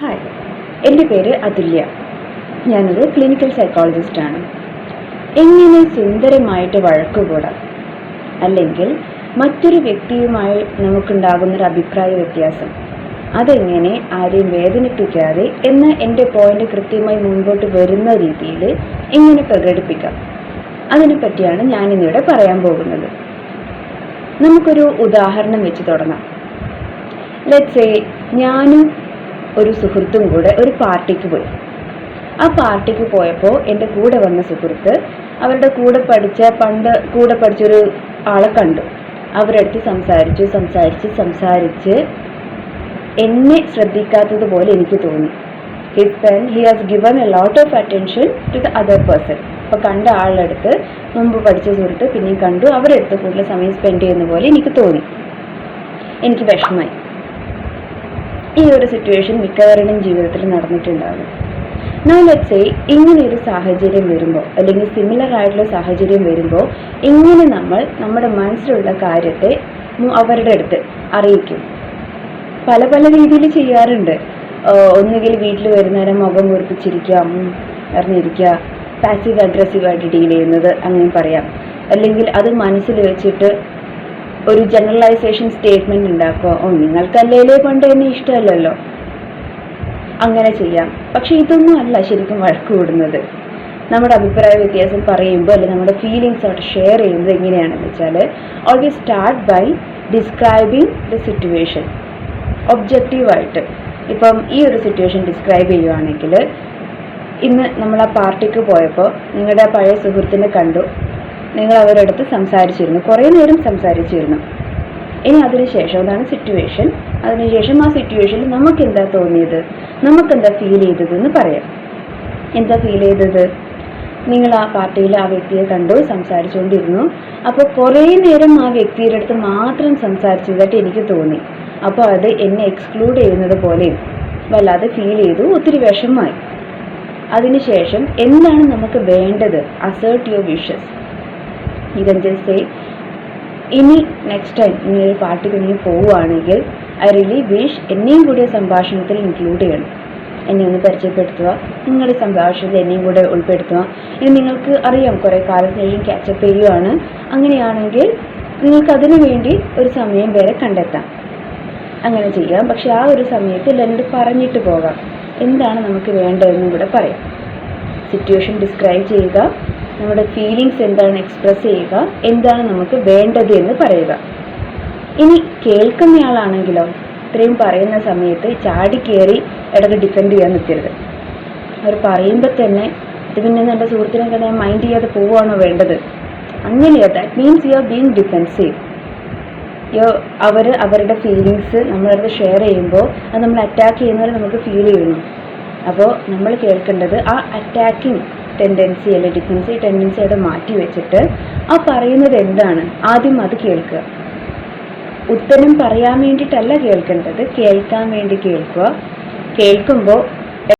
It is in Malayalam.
ഹായ്, എൻ്റെ പേര് അതുല്യ. ഞാനൊരു ക്ലിനിക്കൽ സൈക്കോളജിസ്റ്റാണ്. എങ്ങനെ സുന്ദരമായിട്ട് വഴക്കുകൂടാം, അല്ലെങ്കിൽ മറ്റൊരു വ്യക്തിയുമായി നമുക്കുണ്ടാകുന്നൊരു അഭിപ്രായ വ്യത്യാസം അതെങ്ങനെ ആരെയും വേദനിപ്പിക്കാതെ എന്ന് എൻ്റെ പോയിന്റ് കൃത്യമായി മുൻപോട്ട് വരുന്ന രീതിയിൽ എങ്ങനെ പ്രകടിപ്പിക്കാം, അതിനെപ്പറ്റിയാണ് ഞാനിന്നിവിടെ പറയാൻ പോകുന്നത്. നമുക്കൊരു ഉദാഹരണം വെച്ച് തുടങ്ങാം. ലെറ്റ്സ് സേ ഞാനും ഒരു സുഹൃത്തും കൂടെ ഒരു പാർട്ടിക്ക് പോയി. ആ പാർട്ടിക്ക് പോയപ്പോൾ എൻ്റെ കൂടെ വന്ന സുഹൃത്ത് അവരുടെ പണ്ട് കൂടെ പഠിച്ചൊരു ആളെ കണ്ടു. അവരുടെ അടുത്ത് സംസാരിച്ച് എന്നെ ശ്രദ്ധിക്കാത്തതുപോലെ എനിക്ക് തോന്നി. He has given a lot of attention to the other person. അപ്പോൾ കണ്ട ആളുടെ അടുത്ത് മുമ്പ് പഠിച്ച സുഹൃത്ത് പിന്നെയും കണ്ടു, അവരുടെ അടുത്ത് കൂടുതൽ സമയം സ്പെൻഡ് ചെയ്യുന്ന പോലെ എനിക്ക് തോന്നി. എനിക്ക് വിഷമമായി. ഈ ഒരു സിറ്റുവേഷൻ മിക്കവരുടെയും ജീവിതത്തിൽ നടന്നിട്ടുണ്ടാകും. നൗ ലെറ്റ്സ് സേ ഇങ്ങനെയൊരു സാഹചര്യം വരുമ്പോൾ, അല്ലെങ്കിൽ സിമിലർ ആയിട്ടുള്ള സാഹചര്യം വരുമ്പോൾ എങ്ങനെ നമ്മൾ നമ്മുടെ മനസ്സിലുള്ള കാര്യത്തെ അവരുടെ അടുത്ത് അറിയിക്കും? പല പല രീതിയിൽ ചെയ്യാറുണ്ട്. ഒന്നുകിൽ വീട്ടിൽ വരുന്നേരം മുഖം വീർപ്പിച്ചിരിക്കുക, അറിഞ്ഞിരിക്കുക, പാസീവ് അഗ്രസീവായിട്ട് ഡീൽ ചെയ്യുന്നത് അങ്ങനെ പറയാം. അല്ലെങ്കിൽ അത് മനസ്സിൽ വെച്ചിട്ട് ഒരു ജനറലൈസേഷൻ സ്റ്റേറ്റ്മെന്റ് ഉണ്ടാക്കുക, നിങ്ങൾക്കല്ലേ പണ്ട് എന്നെ ഇഷ്ടമല്ലല്ലോ, അങ്ങനെ ചെയ്യാം. പക്ഷെ ഇതൊന്നും അല്ല ശരിക്കും വഴക്ക് കൂടുന്നത്. നമ്മുടെ അഭിപ്രായ വ്യത്യാസം പറയുമ്പോൾ, അല്ലെങ്കിൽ നമ്മുടെ ഫീലിങ്സ് അവിടെ ഷെയർ ചെയ്യുന്നത് എങ്ങനെയാണെന്ന് വെച്ചാൽ, always start by describing the situation ഒബ്ജക്റ്റീവായിട്ട്. ഇപ്പം ഈ ഒരു സിറ്റുവേഷൻ ഡിസ്ക്രൈബ് ചെയ്യുവാണെങ്കിൽ, ഇന്ന് നമ്മൾ ആ പാർട്ടിക്ക് പോയപ്പോൾ നിങ്ങളുടെ ആ പഴയ സുഹൃത്തിനെ കണ്ടു, നിങ്ങൾ അവരുടെ അടുത്ത് സംസാരിച്ചിരുന്നു, കുറേ നേരം സംസാരിച്ചിരുന്നു. ഇനി അതിനുശേഷം അതാണ് സിറ്റുവേഷൻ. അതിനുശേഷം ആ സിറ്റുവേഷനിൽ നമുക്ക് എന്താ തോന്നിയത്, നമുക്കെന്താ ഫീൽ ചെയ്തതെന്ന് പറയാം. എന്താ ഫീൽ ചെയ്തത്? നിങ്ങൾ ആ പാർട്ടിയിൽ ആ വ്യക്തിയെ കണ്ടു, സംസാരിച്ചുകൊണ്ടിരുന്നു. അപ്പോൾ കുറേ നേരം ആ വ്യക്തിയുടെ അടുത്ത് മാത്രം സംസാരിച്ചതായിട്ട് എനിക്ക് തോന്നി. അപ്പോൾ അത് എന്നെ എക്സ്ക്ലൂഡ് ചെയ്യുന്നത് പോലെയും വല്ലാതെ ഫീൽ ചെയ്തു, ഒത്തിരി വിഷമമായി. അതിനുശേഷം എന്താണ് നമുക്ക് വേണ്ടത്? Assert your wishes. You can just say, ഇനി നെക്സ്റ്റ് ടൈം നീ ഒരു പാർട്ടിക്ക് നീ പോവുകയാണെങ്കിൽ ഐ റിയലി വിഷ് എന്നെയും കൂടി സംഭാഷണത്തിൽ ഇൻക്ലൂഡ് ചെയ്യണം. എന്നെ ഒന്ന് പരിചയപ്പെടുത്തുക, നിങ്ങളുടെ സംഭാഷണത്തിൽ എന്നെയും കൂടെ ഉൾപ്പെടുത്തുക. ഇനി നിങ്ങൾക്ക് അറിയാം കുറേ കാലത്തിന് ശേഷം ക്യാച്ചപ്പ് ചെയ്യുകയാണ്, അങ്ങനെയാണെങ്കിൽ നിങ്ങൾക്ക് അതിനു വേണ്ടി ഒരു സമയം വരെ കണ്ടെത്താം. അങ്ങനെ ചെയ്യാം. പക്ഷെ ആ ഒരു സമയത്ത് എന്നോട് പറഞ്ഞിട്ട് പോകാം, എന്താണ് നമുക്ക് വേണ്ടതെന്നും കൂടെ പറയാം. സിറ്റുവേഷൻ ഡിസ്ക്രൈബ് ചെയ്യുക, നമ്മുടെ ഫീലിങ്സ് എന്താണ് എക്സ്പ്രസ് ചെയ്യുക, എന്താണ് നമുക്ക് വേണ്ടത് എന്ന് പറയുക. ഇനി കേൾക്കുന്നയാളാണെങ്കിലോ, ഇത്രയും പറയുന്ന സമയത്ത് ചാടിക്കേറി ഇടയ്ക്ക് ഡിഫെൻഡ് ചെയ്യാൻ നിൽക്കരുത്. അവർ പറയുമ്പോൾ തന്നെ ഇത് പിന്നെ എൻ്റെ സുഹൃത്തിനെ തന്നെ മൈൻഡ് ചെയ്യാതെ പോവുകയാണോ വേണ്ടത്? അങ്ങനെയോ, that means you are being defensive. അവരുടെ ഫീലിങ്സ് നമ്മളടുത്ത് ഷെയർ ചെയ്യുമ്പോൾ അത് നമ്മൾ അറ്റാക്ക് ചെയ്യുന്നവരെ നമുക്ക് ഫീൽ ചെയ്യുന്നു. അപ്പോൾ നമ്മൾ കേൾക്കേണ്ടത് ആ അറ്റാക്കിങ് ടെൻഡൻസി അല്ലെങ്കിൽ ഡിഫെൻസീവ് ടെൻഡൻസി അവിടെ മാറ്റി വെച്ചിട്ട് ആ പറയുന്നത് എന്താണ് ആദ്യം അത് കേൾക്കുക. ഉത്തരം പറയാൻ വേണ്ടിയിട്ടല്ല കേൾക്കേണ്ടത്, കേൾക്കാൻ വേണ്ടി കേൾക്കുക. കേൾക്കുമ്പോൾ